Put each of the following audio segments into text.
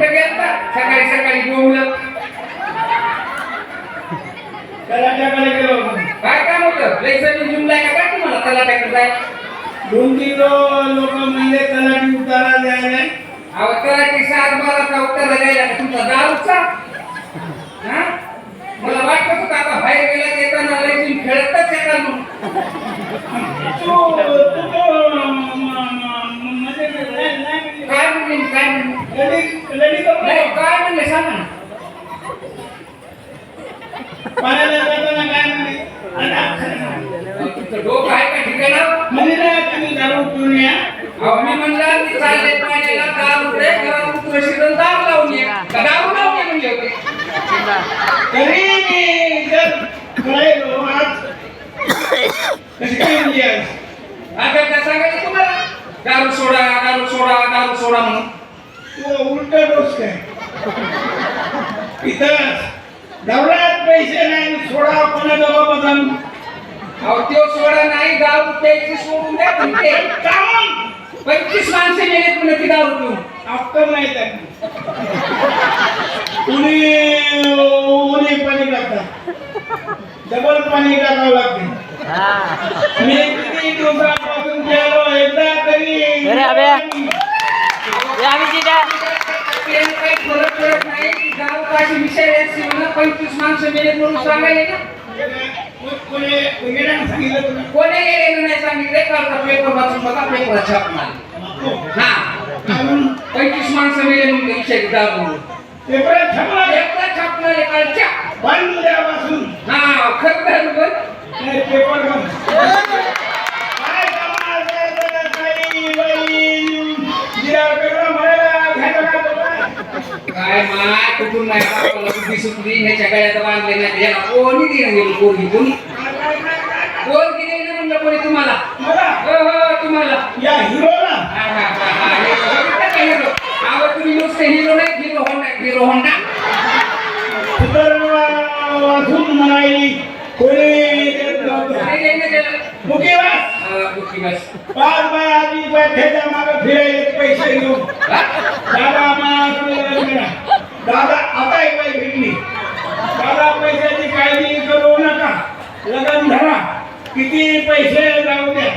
कुठे गेलता सकाळी सकाळी बोललं तलाट्याकडे गेलो होतो. काय काम होतं लई जमीन जुमलाय का काय तुम्हाला तलाट्याकडे जाय 2-3 लोक म्हणले तलाठी उतारा द्यायला. अहो तलाठी 7-12चा उत्तर द्यायला का तुमचा दारूचा हा मला वाटत होतं आता बाहेर गेला येताना लई तुम्ही खेळतच येतात म्हणून काय म्हणले काय म्हणले काय म्हणले सांगा ना पाण्याला जाताना काय म्हणले तुमचं डोकं आहे का ठिकाणा म्हणजे तुम्ही दारू पिऊन या. अहो मी म्हणलं मी चालले पाण्याला दारू रे घरात उतरशील दारू लावून ये का दारू लावून ये म्हणजे होते तरी मी जर कळायलो आज कशी काय म्हणली आज आता काय सांगायचं तुम्हाला दारू सोडा दारू सोडा दारू सोडा म्हणून तो उलट डोस काय इथं दौऱ्यात पैसे नाही सोडा कोणा जवळ बदल अहो त्यो सोडा नाही दारू प्यायची सोडून द्या पण ते काम 25 माणसे मेले पुन्हा ती दारू पिऊन अक्कल नाही त्यांनी उन्ही पाणी टाकतात डबल पाणी टाकावं लागते मी किती दिवसापासून गेलो एकदा तरी काही फरक पडत नाही की दारू काशी विषय असते म्हणून 25 माणसं मेले म्हणून सांगायले ना सांगितलं तुला कोणी गेलेलं नाही सांगितले कालचा पेपर वाचून बघा पेपर छापणार हा 25 माणसं मेले म्हणून विषय दारू पेपर छापणार पेपर छापणार आहे कालच्या बंद उद्यापासून हा खरं बरोबर पेपर बंद काय करणार काही बाई जिरा पेपर मला घ्यायला काय माय कुठून नाही आपल्याला बुद्धी सुटली ह्याच्या गळ्यात बांधले नाही याला कोणी दिलं गेलं कोणी कोणी कोण किती दिलं म्हणलं कोणी तुम्हाला हो हो तुम्हाला या हिरोला हा हा हा हिरो अहो तुम्ही नुसते हिरो नाही हिरो होंडा तर वाचून म्हणाली कोणी मुकेवास पाच बाय आधी बैठेच्या मागे फिरायला पैसे घेऊन दादा दादा आता एक बाई भेटली दादा पैशाची काळजी करू नका लग्न धरा किती पैसे जाऊ द्या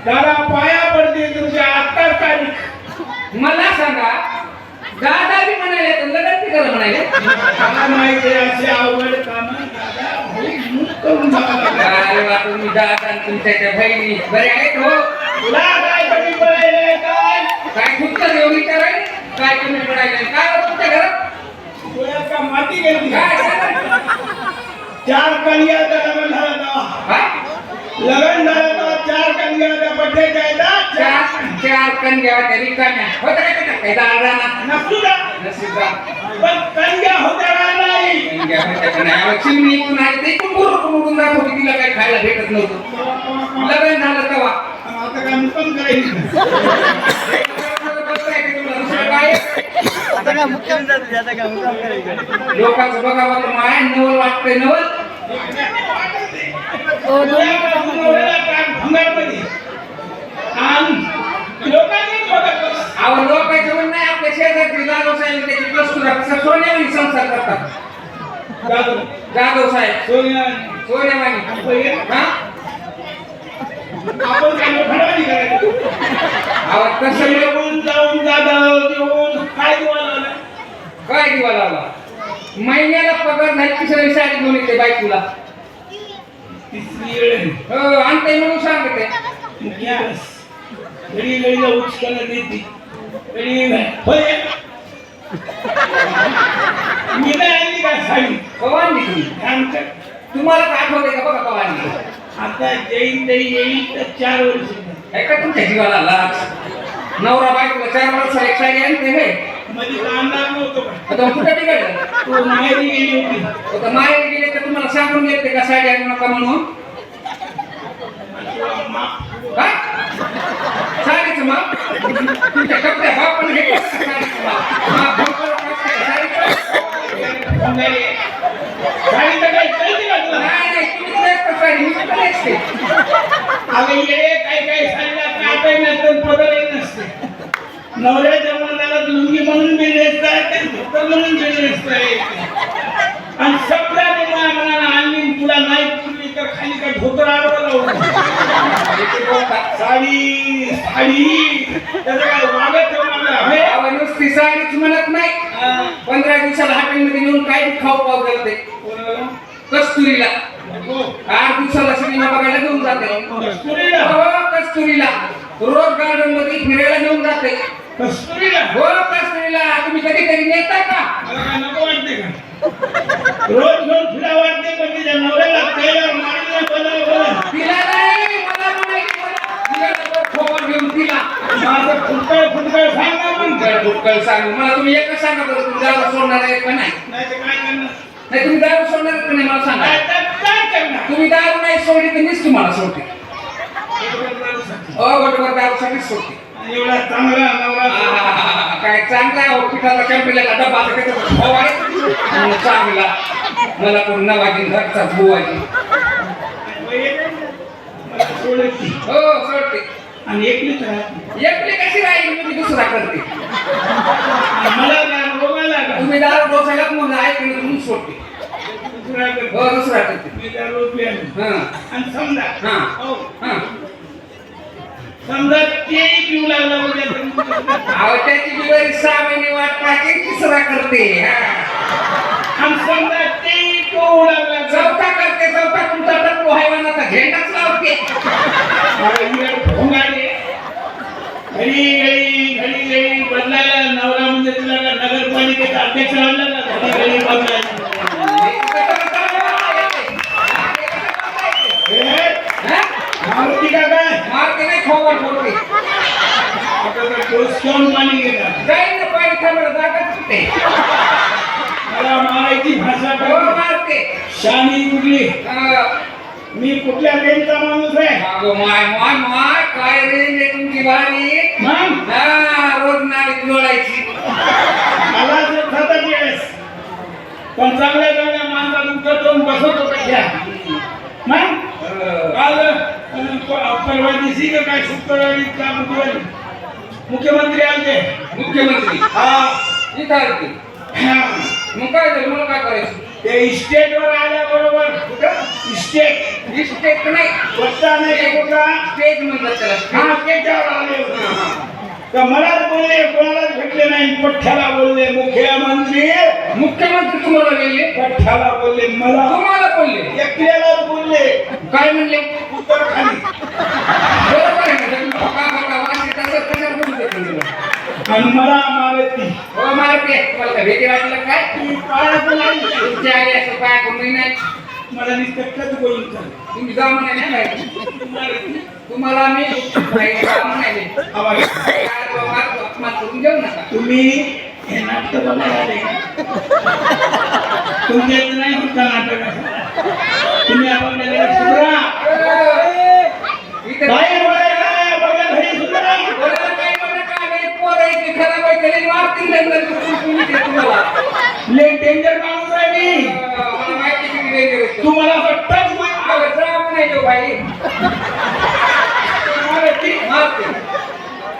दादा पाया पडते तुमच्या आत्ताच तारीख मला सांगा दादा बी म्हणाले तर लग्न बी करा म्हणाले मला माहिती असे अवघड काम करून अरे वा तुम्ही दादा आणि तुमच्या त्या बहिणी बरे आहेत हो तुला काय कधी पडायला काय खुदचं देऊ विचाराय काय तुम्ही पडायला काय होतं तुमच्या घरात तुला का माती गेली काय सांगा 4 कन्या लग्न झाला हा लग्न झालं 4 कन्या पट्टे जायला चार कन्या होत्या रिकाम्या होत्या काय दादा नसू द्या नसुद्धा पण कन्या होत्या नाही कन्या होत्या का नाही अहो चिमणी इकडून आली ते इकडून बुरुकून जात होती तिला काही खायला भेटत नव्हतं लग्न झालं तेव्हा आता काय मुक्काम करायचं लोकांचं बघावं तर माय नवल वाटतंय नवल अहो लोकांचं म्हणणं नाही आपल्या शेजारची जाधव साहेब त्याची कस्तुरा सोन्यावानी संसार करतात जाधव साहेब सोन्यावानी हा आपण काय खराबी करायचं अहो कसं येऊन जाऊन जाधव देऊन काय दिवाला काय दिवा लावला महिन्याला पगार झाली की सगळी साडी घेऊन येते बायकोला तिसरी वेळ हो आणते म्हणून सांगते घडी घडीला उचकायला देते घडी होय मी नाही आणली का साडी कवानी तुम्ही आमच्या तुम्हाला काय आठवते का बघा कवानी आता जैन तरी येईल तर 4 वर्ष ऐका तुमच्या जीवाला लाच नवरा बायकोला 4 वर्ष एक साडी आणते हे मध्ये अंदाज नव्हतो का आता कुठे बिघडलं तो माहेरी गेली होती आता माहेर गेले तर तुम्हाला सांगून गेले का साडी आणू नका म्हणून हा साडीचं माप तुमच्या कपड्या बापाने हे कसं साडीचं माप साडी तर काही कळते का तुला नाही तुम्ही नेसता साडी मी कुठं नेसते अगं ये काही साडीला कापही नसतं पदरही नसते नवऱ्याच्या मनाला लुंगी म्हणून मी नेसता म्हणून बिझनेस आणि सगळ्या मनाला आणली तुला नाही पुरली तर खाली काय धोतर आडवं लावून साडी साडी त्याचं काय वागत ठेवणार अहो, नुसती साडीच म्हणत नाही 15 दिवसाला हॉटेलमध्ये नेऊन काय खाऊ पाव करते कस्तुरीला 8 दिवसाला सिनेमा बघायला घेऊन जाते कस्तुरीला हो कस्तुरीला रोज गार्डन मध्ये फिरायला घेऊन जाते कस्तुरीला हो कस्तुरीला तुम्ही कधी कधी नेता का मला काय नको वाटते का रोज घेऊन फिरा वाटते पण तिच्या नवऱ्याला पहिला मारीला बोला तिला नाही मला म्हणायचं तिला नको खोबरं घेऊन तिला माझं फुटकळ सांग ना मग फुटकळ सांग मला तुम्ही एकच सांगा बरं तुम्ही दारू सोडणार आहे का नाही नाही तर काय करणार नाही तुम्ही दारू सोडणार आहे का नाही मला सांगा काय तर काय करणार तुम्ही दारू नाही सोडली तर मीच तुम्हाला सोडते बरोबर दारूसाठी सोडते एवढा चांगला नवरा काय चांगला आहे पिठाचा कॅम्पेला डबा चांगला मला कोण नवाजी घरचा बुवाजी सोडायची हो सोडते आणि एकलीच राहते एकली कशी राहील तुम्ही दुसरा करते मला काय रोगाला का तुम्ही दारू डोसायला मग ऐकली तुम्ही सोडते दुसरा करते हो दुसरा करते मी दारू पियालो हा आणि समजा हा. हो हा समजा ते पिऊ लागला उद्या तर अहो त्याची बिवारी 6 महिने वाट पाहते तिसरा करते आणि समजा ते पिऊ लागला चौथा करते चौथा तुमचा तर पोहायवानाचा झेंडाच लावते भोंगाडे घडी बदलायला नवरा म्हणजे तुला का नगरपालिकेचा अध्यक्ष आणला का घडी बदलायला मारुती का काय मारते नाही खोबर फोडते आता तर टोस घेऊन पाणी घेणार जाईल ना पाणी खबर जागाच सुटते मला मारायची भाषा हो काय मारते शानी कुठली मी कुठल्या रेंजचा माणूस आहे अगो माय माय माय काय रे तुमची भारी मग रोज नाळीत लोळायची मला जर खातात वेळेस पण चांगल्या चांगल्या माणसातून कटवून बसत होता घ्या मग काल परवा दिवशी का काय शुक्रवारी का बुधवारी मुख्यमंत्री आले मुख्यमंत्री हा इथं आलते मग काय झालं मला काय करायचं ते इस्टेटवर आल्याबरोबर इस्टेट इस्टेट नाही स्वतः नाही कुठला स्टेज म्हणतात त्याला हा स्टेटवर आले होते तर मलाच बोलले कोणालाच भेटले नाही पठ्ठ्याला बोलले मुख्यमंत्री मुख्यमंत्री तुम्हाला गेले पठ्ठ्याला बोलले मला तुम्हाला बोलले एकट्यालाच बोलले काय म्हणले उत्तर खाली बरोबर आहे ना तुम्ही बघा बघा वाशी तसं कशाला बोलू देत नाही तुम्ही? आणि मला मारती हो मारते तुम्हाला काय भीती वाटलं काय ती पायाचं नाही तुमची आई असं पाया कोणी नाही मला नुसतं बोलून चाललं तुम्ही जा म्हणाले नाही तुम्हाला मी नाही जा म्हणाले आवाज काय बाबा, अपमान करून घेऊ नका तुम्ही हे नाटक बघायला आले का तुमच्या इथं नाही होत का नाटक तुम्ही आपण सुधरा इथे काय बोलायला बघा घरी सुधरा बोलायला काय बरं काय नाही, पोरं आहेत, ते खराब आहे, त्याला मारतील नंतर तुम्ही ते तुम्हाला. लय डेंजर माणूस आहे मी मला माहिती किती danger आहे तो. तुम्हाला असं टच अगं, जा म्हणायचं बाई. मारते.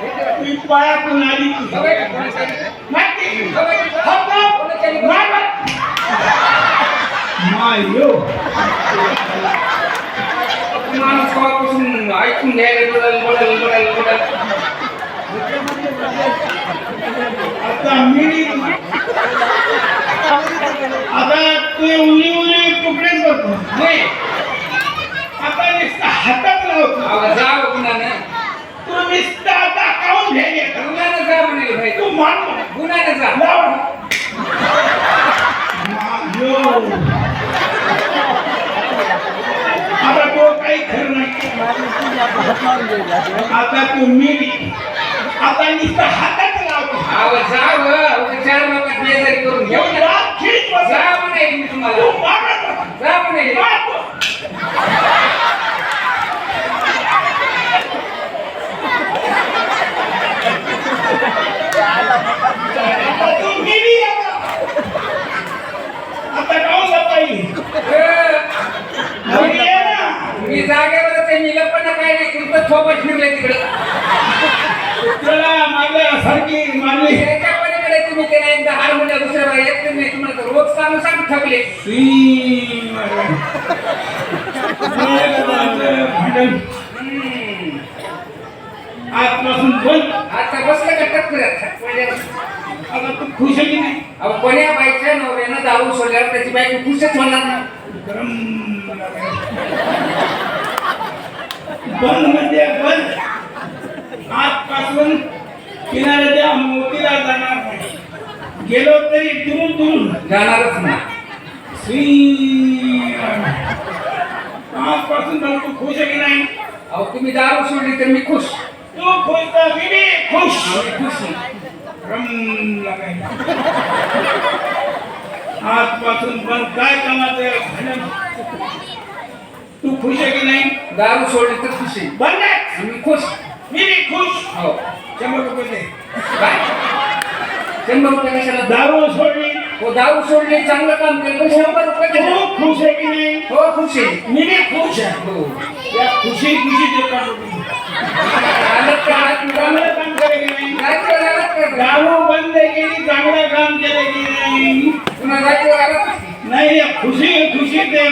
तुम्ही पायातून आली बघायचं, कोणाचं? माहिती बघायचं. हात लाव. कोणाचं? मार, मार. मायो माणूस कवापासून ऐकून घ्यायला बडल. आता मी आता तू उली तुकडेच करतो नाही. आता नुसतं हातात लावतो अगं, जा हो गुन्हानं. तू नुसतं आता काऊन घ्यायला गुन्हानं जा म्हणाले भाई. तू मान गुन्हानं जा. लाव मायो आता तो काही खरं नाही आता तू मी आता नुसतं हातात लावतो अगं, जा हो. उद्या 4 लोकात बेजारी करून घेऊ नका. रात खिळीत बसा. जा म्हणाले मी तू तुम्हाला. मारत बसा. जा म्हणाले. आता तू गेली आता काऊन लपाई घरी ये ना मी जागेवरच आहे. मी लपणं काय नाही. तुमचं सोबत फिरले तिकडे. त्याला मारल्यासारखी मारली त्याच्या पलीकडे तुम्ही त्याला एकदा हार म्हणजे दुसऱ्या बाई येत नाही तुम्हाला तर रोज काम सांग थकले भांडण हम्म. आजपासून बंद. आता बसलं का टक्कर आता तू खुश आहे की नाही? अहो कोण्या बाईच्या नवऱ्यानं दारू सोडल्यावर त्याची बायको खुशच होणार ना गरम बंद म्हणजे बंद. आजपासून किनाऱ्याच्या मोतीला जाणार नाही. गेलो तरी दुरून दुरून जाणारच ना आजपासून पण तू खुश आहे की नाही? अहो तुम्ही दारू सोडली तर मी खुश तू खुश तर मी बी खुश. आम्ही खुश नाही. रम लागायला. आजपासून पण काय कामाचं भांडण. तू खुश आहे की नाही? दारू सोडली तर खुश आहे बंद. आम्ही खुश मी बी खुश. हो 100 रुपये दे. काय 100 रुपये कशाला दारू सोडली. हो दारू सोडली चांगलं काम केलं पण 100 रुपये तू द्या. खुश आहे की नाही? हो खुश आहे मी बी खुश आहे. हो या खुशी खुशीचे काम आलं का हात मिळालं? चांगलं काम केलं की नाही? काय केलं आलं का? दारू बंद केली, चांगलं काम केलं की नाही? पुन्हा रात्री आलं का? नाही या खुशी खुशी ते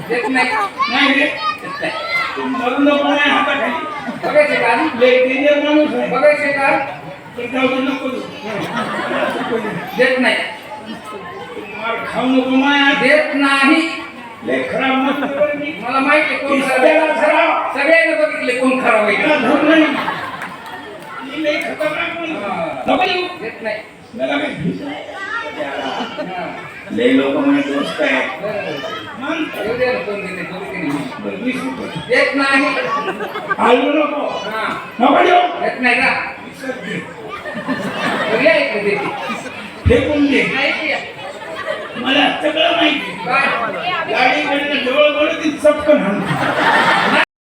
देत नाही नाही रे. देत नाही. तू मरून नको नाही हाताखाली. बघायचे का लय डेंजर माणूस आहे. बघायचे का तर जाऊ दे, नको देऊ. देत नाही मार खाऊ नको माया. देत नाही लय खराब मस्त बरं मी. मला माहिती आहे कोण त्याला खराब खराब. सगळ्यांनी बघितले कोण खराब त्याला आहे धूर नाही. ही लय खतरनाक माणूस. हा. नको देऊ. देत नाही मला काही भीती नाही. हा. लय लोक माझे दोस्त आहे. बरं. मान. येऊ दे ना, कोण देते कोण देते नाही. बरं, 20 रुपये. देत नाही हलवू नको. हा नको देऊ. देत नाही का विसर दे. तर या इकडे देते फेकून दे. नाही की या. मला सगळं माहिती. काय गाडीकडनं जवळ ती चपकन हाणतो.